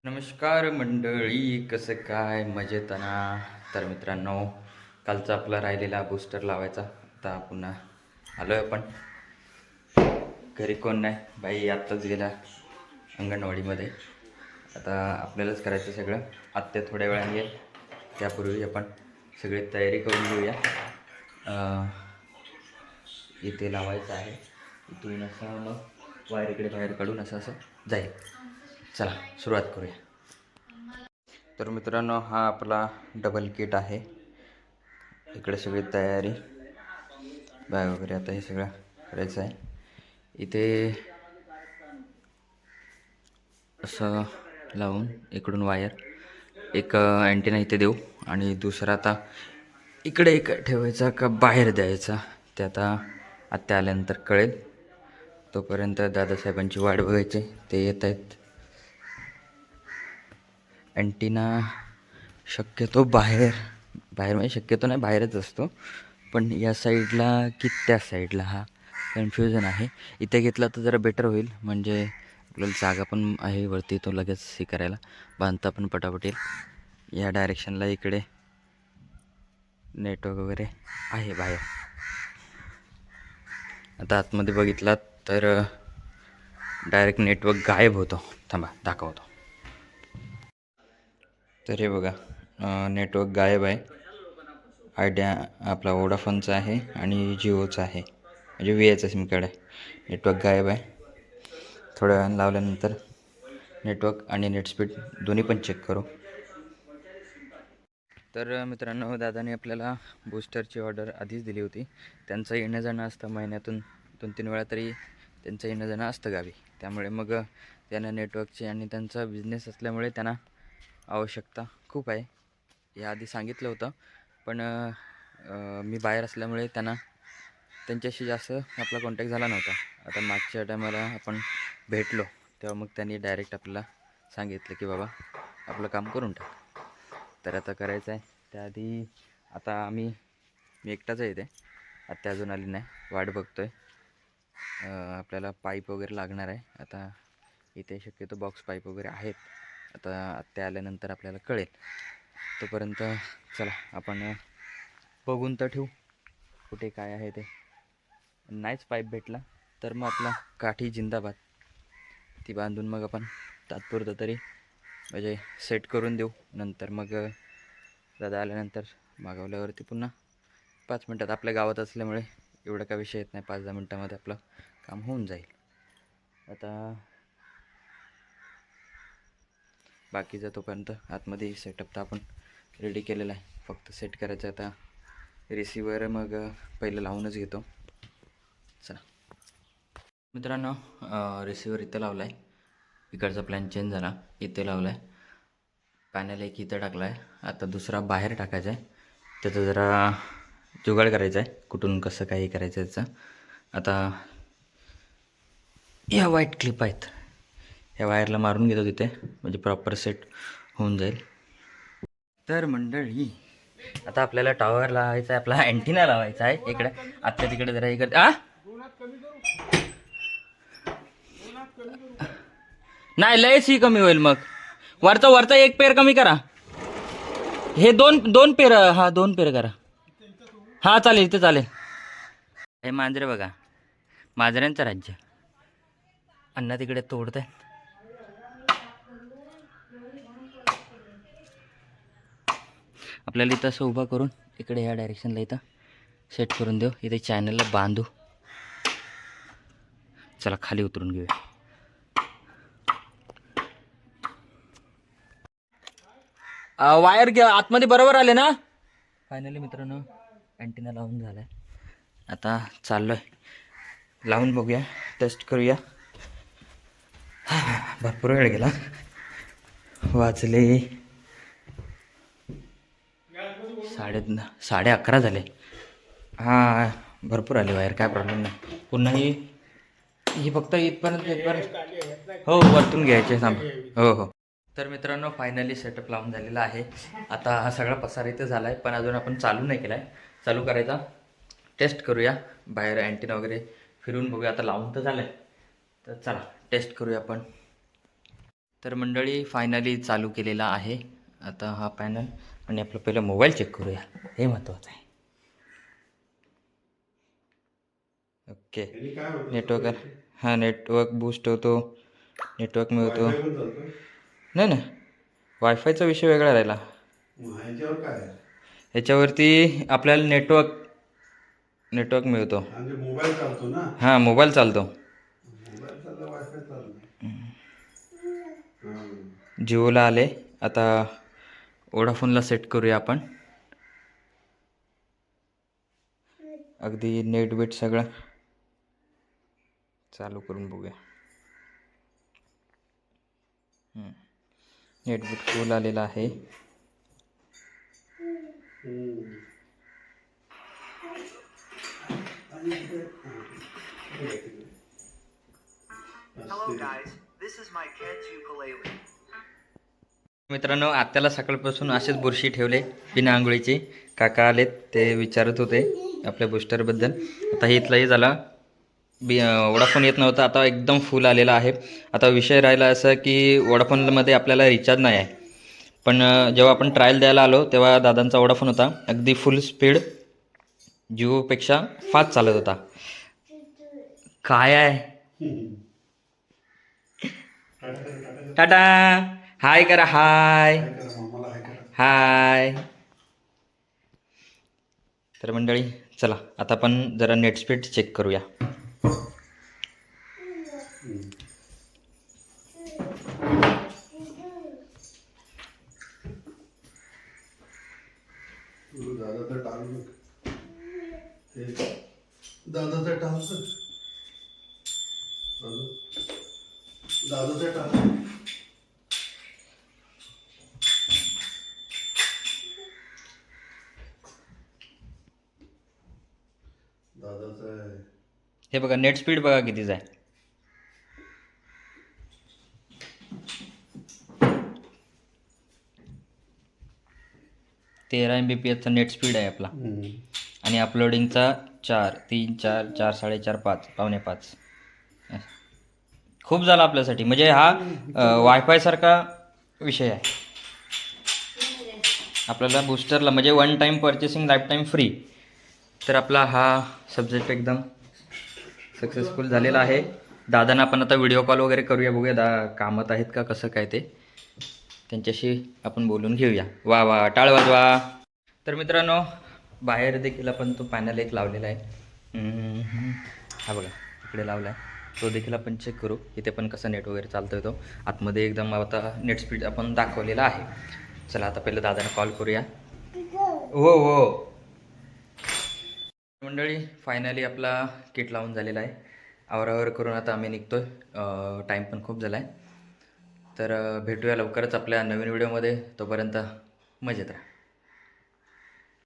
नमस्कार मंडळी, कसं काय मजेत ना? तर मित्रांनो, कालचा आपला राहिलेला बूस्टर लावायचा आता पुन्हा आलो आहे. आपण घरी कोण नाही, बाई आत्ताच गेला अंगणवाडीमध्ये. आता आपल्यालाच करायचं सगळं. आत्या थोड्या वेळाने येईल, त्यापूर्वी आपण सगळी तयारी करून घेऊया. इथे लावायचं आहे. इथून असं मग वायर इकडे बाहेर काढून असं असं जाईल. चला सुरुवात करूया. तर मित्रांनो, हा आपला डबल किट आहे. इकडे सगळी तयारी बॅग वगैरे आता हे सगळं करायचं आहे. इथे असं लावून इकडून वायर एक अँटेना इथे देऊ आणि दुसरा आता इकडे एक ठेवायचा का बाहेर द्यायचा ते आता आत्या आल्यानंतर कळेल. तोपर्यंत दादासाहेबांची वाट बघायची, ते येत आहेत. अँटिना शक्यतो बाहेर म्हणजे शक्यतो नाही, बाहेरच असतो. पण या साईडला की त्या साईडला हा कन्फ्युजन आहे. इथे घेतला तर जरा बेटर होईल, म्हणजे आपल्याला जागा पण आहे वरती, तो लगेच हे करायला बांधता पण पटापट येईल. या डायरेक्शनला इकडे नेटवर्क वगैरे आहे बाहेर. आता आतमध्ये बघितलात तर डायरेक्ट नेटवर्क गायब होतो. थांबा दाखवतो. तर हे बघा, नेटवर्क गायब आहे. आयडिया आपला वोडाफोनचा आहे आणि जिओचा आहे, म्हणजे VIचं सिम कार्ड आहे. नेटवर्क गायब आहे. थोड्या वेळानं लावल्यानंतर नेटवर्क आणि नेट स्पीड दोन्ही पण चेक करू. तर मित्रांनो, दादाने आपल्याला बूस्टरची ऑर्डर आधीच दिली होती. त्यांचं येणं जाणं असतं, महिन्यातून 2-3 वेळा तरी त्यांचं येणं जाणं असतं गावी. त्यामुळे मग त्यांना नेटवर्कची आणि त्यांचा बिझनेस असल्यामुळे त्यांना आवश्यकता खूप आहे. याआधी सांगितलं होतं, पण मी बाहेर असल्यामुळे त्यांच्याशी जास्त आपला कॉन्टॅक्ट झाला नव्हता. आता मागच्या टायमाला आपण भेटलो तेव्हा मग त्यांनी डायरेक्ट आपल्याला सांगितलं की बाबा आपलं काम करून टाक. तर आता करायचं आहे. त्याआधी आता मी एकटाच आहे इथे. आत्या अजून आली नाही, वाट बघतो आहे. आपल्याला पाईप वगैरे लागणार आहे. आता इथे शक्यतो बॉक्स पाईप वगैरे आहेत. आता आत्या आल्यानंतर आपल्याला कळेल. तोपर्यंत चला आपण बघून तर ठेवू कुठे काय आहे ते. नाहीच पाईप भेटला तर मग आपला काठी जिंदाबाद, ती बांधून मग आपण तात्पुरतं तरी म्हणजे सेट करून देऊ. नंतर मग दादा आल्यानंतर मागवल्यावरती पुन्हा 5 मिनटात, आपल्या गावात असल्यामुळे एवढं काय विषय येत नाही. 5-10 मिनटामध्ये आपलं काम होऊन जाईल. आता बाकीचं तोपर्यंत आतमध्ये सेटअप तर आपण रेडी केलेला आहे, फक्त सेट करायचं. आता रिसिवर मग पहिलं लावूनच घेतो. चला मित्रांनो, रिसिवर इथं लावला आहे. इकडचा प्लॅन चेंज झाला, इथे लावला आहे. पॅनल एक इथं टाकला आहे. आता दुसरा बाहेर टाकायचा आहे. त्याचं जरा जुगाड करायचं आहे, कुठून कसं काही करायचं त्याचं. आता या व्हाईट क्लिप आहेत, ह्या वायरला मारून घेतो तिथे, म्हणजे प्रॉपर सेट होऊन जाईल. तर मंडळी, आता आपल्याला टॉवर लावायचा आहे, आपला अँटिना लावायचा आहे. इकडे आत्ता तिकडे जरा इकडे नाही, लयच ही कमी होईल. मग वरचा एक पेर कमी करा. हे दोन पेर, हा 2 पेर करा. हा चालेल, इथे चालेल. हे मांजरे बघा, मांजऱ्यांचं राज्य. अण्णा तिकडे तोडत आहे. आपल्याला इथं असं उभा करून इकडे ह्या डायरेक्शनला इथं सेट करून देऊ. इथे चॅनलला बांधू. चला खाली उतरून घेऊया. वायर घ्या आतमध्ये, बरोबर आले ना. फायनली मित्रांनो, अँटिना लावून झालाय. आता चाललोय लावून बघूया, टेस्ट करूया. भरपूर वेळ गेला, वाजले 11:30 झाले. हां भरपूर आले वायर, काय प्रॉब्लेम नाही. पुन्हा ही फक्त इथपर्यंत हो वरतून घ्यायचे सांग. हो. तर मित्रांनो, फायनली सेटअप लावून झालेला आहे. आता हा सगळा पसार इथं झाला आहे, पण अजून आपण चालू नाही केला आहे. चालू करायचा, टेस्ट करूया. बाहेर अँटिना वगैरे फिरून बघूया. आता लावून तर झालं आहे, तर चला टेस्ट करूया आपण. तर मंडळी फायनली चालू केलेला आहे आता हा पॅनल. आणि आपलं पहिलं मोबाईल चेक करूया, हे महत्त्वाचं आहे. ओके, नेटवर्क हां, नेटवर्क बूस्ट होतो, नेटवर्क मिळतो. नाही ना, वायफायचा विषय वेगळा राहिला. ह्याच्यावरती आपल्याला नेटवर्क मिळतो. मोबाईल चालतो ना. हां, मोबाईल चालतो. मोबाईल चालला, वायफाय चालू नाही. जिओला आले आता, वोडाफोनला सेट करूया आपण. अगदी नेट बीट सगळं चालू करून बघूया. नेट बीट फुल आलेला आहे. मित्रांनो, आत्याला सकाळपासून असेच बुरशी ठेवले बिना आंघोळीची. काका आलेत, ते विचारत होते आपल्या बूस्टरबद्दल. आता हे इथलाही झाला, वोडाफोन येत नव्हता, आता एकदम फुल आलेला आहे. आता विषय राहिला असं की वोडाफोनमध्ये आपल्याला रिचार्ज नाही आहे. पण जेव्हा आपण ट्रायल द्यायला आलो तेव्हा दादांचा वोडाफोन होता, अगदी फुल स्पीड, जिओपेक्षा फास्ट चालत होता. काय आहे, टाटा, हाय करा, हाय हाय. तर मंडळी चला, आता आपण जरा नेट स्पीड चेक करूया. हे बघा, नेट स्पीड बघा कितीच आहे. तेरा MBPSचा नेट स्पीड आहे आपला. आणि अपलोडिंगचा 4, 3, 4, 4, 4.5, 5, पावणे 5. खूप झाला आपल्यासाठी. म्हणजे हा वायफाय सारखा विषय आहे आपल्याला बूस्टरला. म्हणजे one time purchasing, life time free. तर आपला हा सब्जेक्ट एकदम सक्सेसफुल झालेला आहे. दादांना आपण आता व्हिडिओ कॉल वगैरे करूया, बघूया कामात आहेत का, कसं काय ते त्यांच्याशी आपण बोलून घेऊया. वा वा, टाळ वाजवा. तर मित्रांनो, बाहेर देखील आपण तो पॅनल एक लावलेला आहे. हा बघा, इकडे लावला आहे, तो देखील आपण चेक करू. इथे पण कसं नेट वगैरे चालतो आहे. तो आतमध्ये एकदम आता नेट स्पीड आपण दाखवलेला आहे. चला, आता पहिलं दादांना कॉल करूया. हो हो मंडळी, फायनली आपला किट लावून झालेला आहे. आवरावर करून आता आम्ही निघतो आहे. टाईम पण खूप झाला आहे. तर भेटूया लवकरच आपल्या नवीन व्हिडिओमध्ये. तोपर्यंत मजेत राहा.